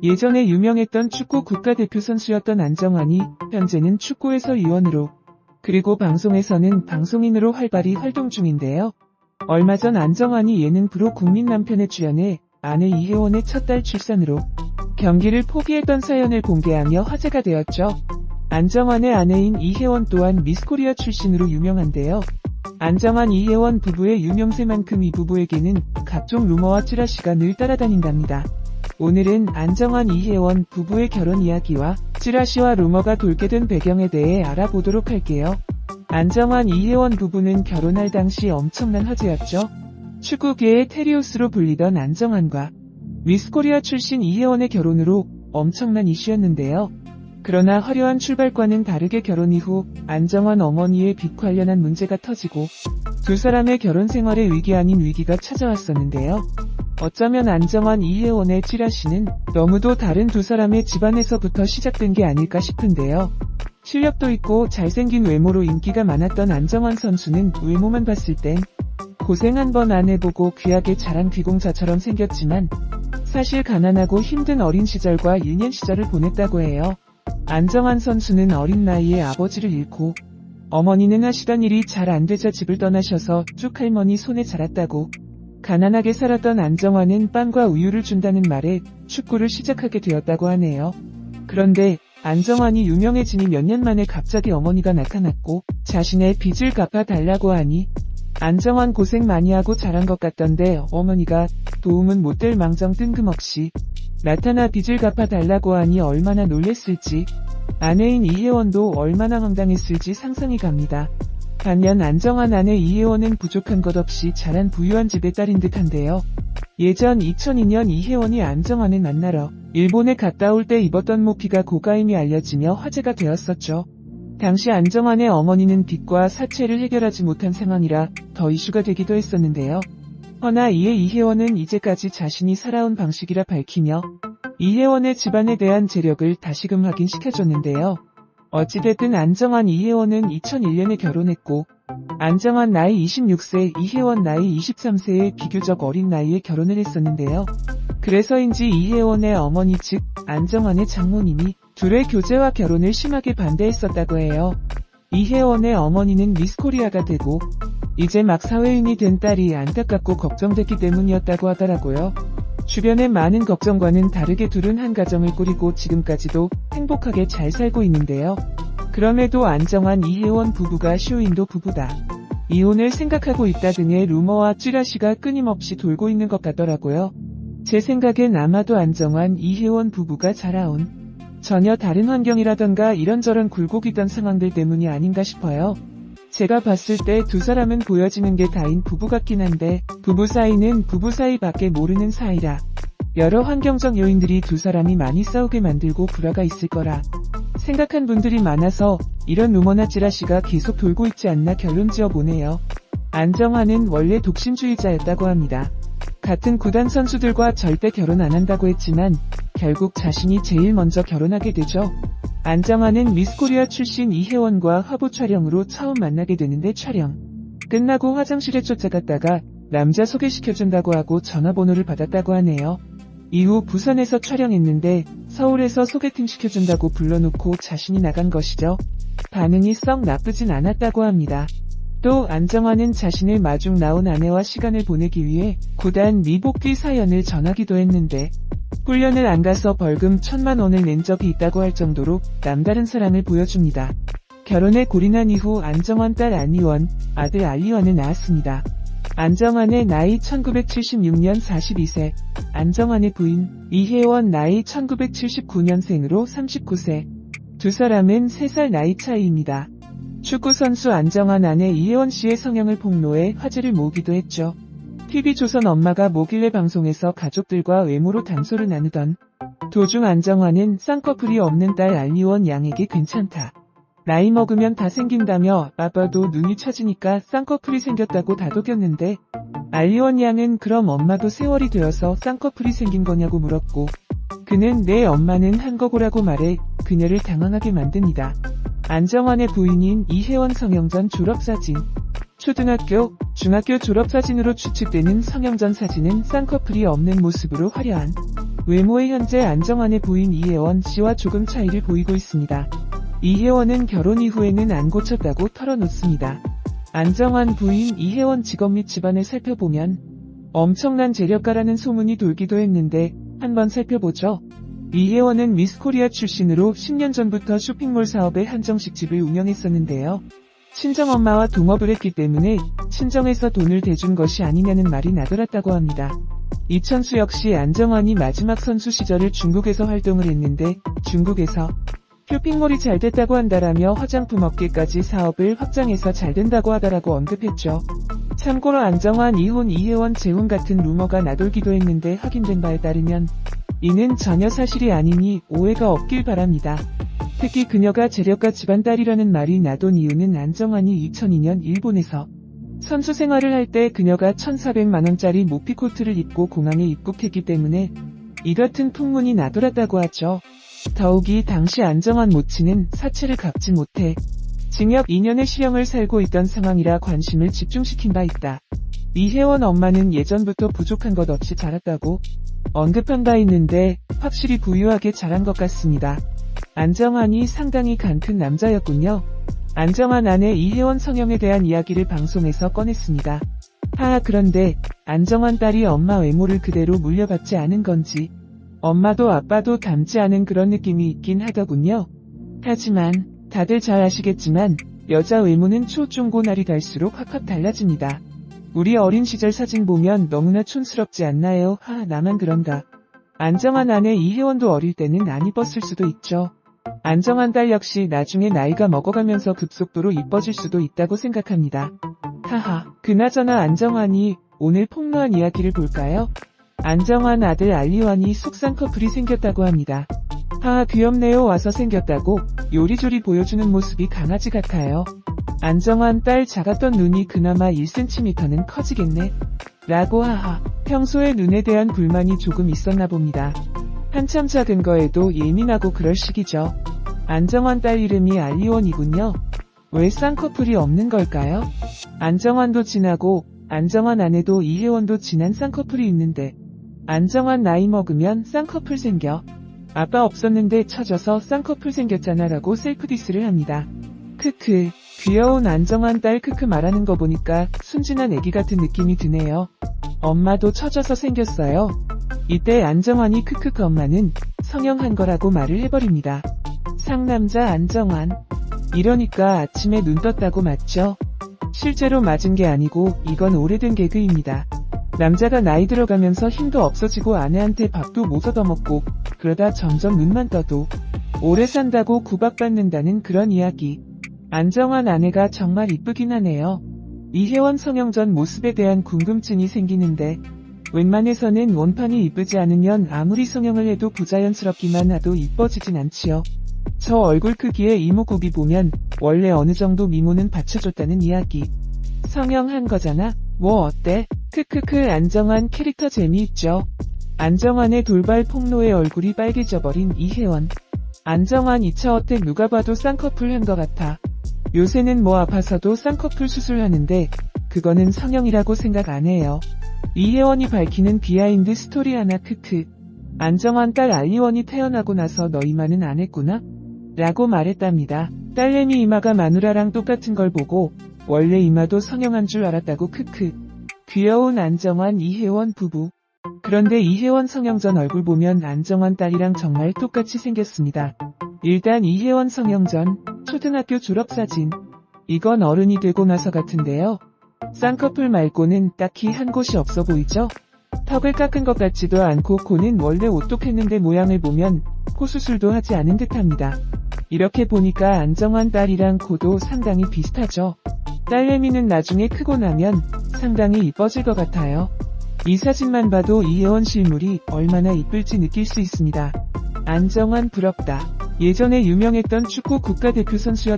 예전에 유명했던 축구 국가대표 선수였던 안정환이 현재는 축구에서 위원으로 그리고 방송에서는 방송인으로 활발히 활동 중인데요. 얼마 전 안정환이 예능 프로 국민 남편에 출연해 아내 이혜원의 첫 딸 출산으로 경기를 포기했던 사연을 공개하며 화제가 되었죠. 안정환의 아내인 이혜원 또한 미스코리아 출신으로 유명한데요. 안정환 이혜원 부부의 유명세만큼 이 부부에게는 각종 루머와 찌라시가 늘 따라다닌답니다. 오늘은 안정환 이혜원 부부의 결혼 이야기와 찌라시와 루머가 돌게 된 배경에 대해 알아보도록 할게요. 안정환 이혜원 부부는 결혼할 당시 엄청난 화제였죠. 축구계의 테리우스로 불리던 안정환과 미스코리아 출신 이혜원의 결혼으로 엄청난 이슈였는데요. 그러나 화려한 출발과는 다르게 결혼 이후 안정환 어머니의 빚 관련한 문제가 터지고 두 사람의 결혼 생활에 위기 아닌 위기가 찾아왔었는데요. 어쩌면 안정환 이혜원의 찌라시는 너무도 다른 두 사람의 집안에서부터 시작된 게 아닐까 싶은데요. 실력도 있고 잘생긴 외모로 인기가 많았던 안정환 선수는 외모만 봤을 땐 고생 한 번 안 해보고 귀하게 자란 귀공자처럼 생겼지만 사실 가난하고 힘든 어린 시절과 유년 시절을 보냈다고 해요. 안정환 선수는 어린 나이에 아버지를 잃고 어머니는 하시던 일이 잘 안 되자 집을 떠나셔서 쭉 할머니 손에 자랐다고 가난하게 살았던 안정환은 빵과 우유를 준다는 말에 축구를 시작하게 되었다고 하네요. 그런데 안정환이 유명해지니 몇 년 만에 갑자기 어머니가 나타났고 자신의 빚을 갚아달라고 하니 안정환 고생 많이 하고 자란 것 같던데 어머니가 도움은 못 될 망정 뜬금없이 나타나 빚을 갚아달라고 하니 얼마나 놀랬을지 아내인 이혜원도 얼마나 황당했을지 상상이 갑니다. 반면 안정환 아내 이혜원은 부족한 것 없이 자란 부유한 집의 딸인 듯한데요. 예전 2002년 이혜원이 안정환을 만나러 일본에 갔다 올 때 입었던 모피가 고가임이 알려지며 화제가 되었었죠. 당시 안정환의 어머니는 빚과 사채를 해결하지 못한 상황이라 더 이슈가 되기도 했었는데요. 허나 이에 이혜원은 이제까지 자신이 살아온 방식이라 밝히며 이혜원의 집안에 대한 재력을 다시금 확인시켜줬는데요. 어찌됐든 안정환 이혜원은 2001년에 결혼했고 안정환 나이 26세, 이혜원 나이 23세의 비교적 어린 나이에 결혼을 했었는데요. 그래서인지 이혜원의 어머니 즉 안정환의 장모님이 둘의 교제와 결혼을 심하게 반대했었다고 해요. 이혜원의 어머니는 미스코리아가 되고 이제 막 사회인이 된 딸이 안타깝고 걱정됐기 때문이었다고 하더라고요. 주변의 많은 걱정과는 다르게 둘은 한 가정을 꾸리고 지금까지도 행복하게 잘 살고 있는데요. 그럼에도 안정환 이혜원 부부가 쇼윈도 부부다, 이혼을 생각하고 있다 등의 루머와 찌라시가 끊임없이 돌고 있는 것 같더라고요. 제 생각엔 아마도 안정환 이혜원 부부가 자라온 전혀 다른 환경이라던가 이런저런 굴곡이던 상황들 때문이 아닌가 싶어요. 제가 봤을 때 두 사람은 보여지는 게 다인 부부 같긴 한데 부부 사이는 부부 사이밖에 모르는 사이라 여러 환경적 요인들이 두 사람이 많이 싸우게 만들고 불화가 있을 거라 생각한 분들이 많아서 이런 루머나 찌라시가 계속 돌고 있지 않나 결론 지어보네요. 안정환은 원래 독신주의자였다고 합니다. 같은 구단 선수들과 절대 결혼 안 한다고 했지만 결국 자신이 제일 먼저 결혼하게 되죠. 안정환은 미스코리아 출신 이혜원과 화보 촬영으로 처음 만나게 되는데 촬영 끝나고 화장실에 쫓아갔다가 남자 소개시켜준다고 하고 전화번호를 받았다고 하네요. 이후 부산에서 촬영했는데 서울에서 소개팅 시켜준다고 불러놓고 자신이 나간 것이죠. 반응이 썩 나쁘진 않았다고 합니다. 또 안정환은 자신을 마중 나온 아내와 시간을 보내기 위해 구단 미복귀 사연을 전하기도 했는데 훈련을 안 가서 벌금 1,000만 원을 낸 적이 있다고 할 정도로 남다른 사랑을 보여줍니다. 결혼에 골인한 이후 안정환 딸 안희원, 아들 알리원을 낳았습니다. 안정환의 나이 1976년 42세, 안정환의 부인 이혜원 나이 1979년생으로 39세, 두 사람은 3살 나이 차이입니다. 축구선수 안정환 아내 이혜원 씨의 성형을 폭로해 화제를 모으기도 했죠. TV조선 엄마가 뭐길래 방송에서 가족들과 외모로 담소를 나누던 도중 안정환은 쌍꺼풀이 없는 딸 알리원 양에게 괜찮다, 나이 먹으면 다 생긴다며 아빠도 눈이 처지니까 쌍꺼풀이 생겼다고 다독였는데 알리원 양은 그럼 엄마도 세월이 되어서 쌍꺼풀이 생긴 거냐고 물었고 그는 내 엄마는 한 거고라고 말해 그녀를 당황하게 만듭니다. 안정환의 부인인 이혜원 성형 전 졸업사진. 초등학교, 중학교 졸업사진으로 추측되는 성형 전 사진은 쌍꺼풀이 없는 모습으로 화려한 외모에 현재 안정환의 부인 이혜원 씨와 조금 차이를 보이고 있습니다. 이혜원은 결혼 이후에는 안 고쳤다고 털어놓습니다. 안정환 부인 이혜원 직업 및 집안을 살펴보면 엄청난 재력가라는 소문이 돌기도 했는데 한번 살펴보죠. 이혜원은 미스코리아 출신으로 10년 전부터 쇼핑몰 사업의 한정식집을 운영했었는데요. 친정엄마와 동업을 했기 때문에 친정에서 돈을 대준 것이 아니냐는 말이 나돌았다고 합니다. 이천수 역시 안정환이 마지막 선수 시절을 중국에서 활동을 했는데 중국에서 쇼핑몰이 잘 됐다고 한다라며 화장품 업계까지 사업을 확장해서 잘 된다고 하다라고 언급했죠. 참고로 안정환 이혼 이혜원 재혼 같은 루머가 나돌기도 했는데 확인된 바에 따르면 이는 전혀 사실이 아니니 오해가 없길 바랍니다. 특히 그녀가 재력가 집안 딸이라는 말이 나돈 이유는 안정환이 2002년 일본에서 선수 생활을 할 때 그녀가 1,400만원짜리 모피코트를 입고 공항에 입국했기 때문에 이 같은 풍문이 나돌았다고 하죠. 더욱이 당시 안정환 모친은 사채를 갚지 못해 징역 2년의 실형을 살고 있던 상황이라 관심을 집중시킨 바 있다. 이혜원 엄마는 예전부터 부족한 것 없이 자랐다고 언급한 바 있는데 확실히 부유하게 자란 것 같습니다. 안정환이 상당히 간 큰 남자였군요. 안정환 아내 이혜원 성형에 대한 이야기를 방송에서 꺼냈습니다. 그런데 안정환 딸이 엄마 외모를 그대로 물려받지 않은 건지 엄마도 아빠도 닮지 않은 그런 느낌이 있긴 하더군요. 하지만 다들 잘 아시겠지만 여자 외모는 초중고 날이 갈수록 확확 달라집니다. 우리 어린 시절 사진 보면 너무나 촌스럽지 않나요? 나만 그런가. 안정환 아내 이혜원도 어릴 때는 안 이뻤을 수도 있죠. 안정환 딸 역시 나중에 나이가 먹어가면서 급속도로 이뻐질 수도 있다고 생각합니다. 그나저나 안정환이 오늘 폭로한 이야기를 볼까요? 안정환 아들 알리완이 속상 커플이 생겼다고 합니다. 귀엽네요. 와서 생겼다고 요리조리 보여주는 모습이 강아지 같아요. 안정환 딸 작았던 눈이 그나마 1cm는 커지겠네. 라고 평소에 눈에 대한 불만이 조금 있었나 봅니다. 한참 작은 거에도 예민하고 그럴 시기죠. 안정환 딸 이름이 알리원이군요. 왜 쌍커플이 없는 걸까요? 안정환도 진하고 안정환 아내도 이혜원도 진한 쌍커플이 있는데 안정환 나이 먹으면 쌍커플 생겨. 아빠 없었는데 쳐져서 쌍커플 생겼잖아 라고 셀프 디스를 합니다. 크크 귀여운 안정환 딸 크크 말하는 거 보니까 순진한 애기 같은 느낌이 드네요. 엄마도 쳐져서 생겼어요. 이때 안정환이 크크크 엄마는 성형한 거라고 말을 해버립니다. 상남자 안정환. 이러니까 아침에 눈 떴다고 맞죠? 실제로 맞은 게 아니고 이건 오래된 개그입니다. 남자가 나이 들어가면서 힘도 없어지고 아내한테 밥도 못 얻어먹고 그러다 점점 눈만 떠도 오래 산다고 구박받는다는 그런 이야기. 안정환 아내가 정말 이쁘긴 하네요. 이혜원 성형 전 모습에 대한 궁금증이 생기는데 웬만해서는 원판이 이쁘지 않으면 아무리 성형을 해도 부자연스럽기만 하도 이뻐지진 않지요. 저 얼굴 크기에 이목구비 보면 원래 어느 정도 미모는 받쳐줬다는 이야기. 성형한 거잖아. 뭐 어때? 크크크 안정환 캐릭터 재미있죠. 안정환의 돌발 폭로에 얼굴이 빨개져버린 이혜원. 안정환 2차 어택 누가 봐도 쌍커플 한 것 같아. 요새는 뭐 아파서도 쌍꺼풀 수술하는데 그거는 성형이라고 생각 안 해요. 이혜원이 밝히는 비하인드 스토리 하나 크크. 안정환 딸 알리원이 태어나고 나서 너 이마는 안 했구나? 라고 말했답니다. 딸내미 이마가 마누라랑 똑같은 걸 보고 원래 이마도 성형한 줄 알았다고 크크. 귀여운 안정환 이혜원 부부. 그런데 이혜원 성형 전 얼굴 보면 안정환 딸이랑 정말 똑같이 생겼습니다. 일단 이혜원 성형 전 초등학교 졸업사진. 이건 어른이 되고 나서 같은데요. 쌍꺼풀 말고는 딱히 한 곳이 없어 보이죠? 턱을 깎은 것 같지도 않고 코는 원래 오똑했는데 모양을 보면 코 수술도 하지 않은 듯합니다. 이렇게 보니까 안정환 딸이랑 코도 상당히 비슷하죠. 딸내미는 나중에 크고 나면 상당히 이뻐질 것 같아요. 이 사진만 봐도 이혜원 실물이 얼마나 이쁠지 느낄 수 있습니다. 안정환 부럽다. 예전에 유명했던 축구 국가대표 선수였다.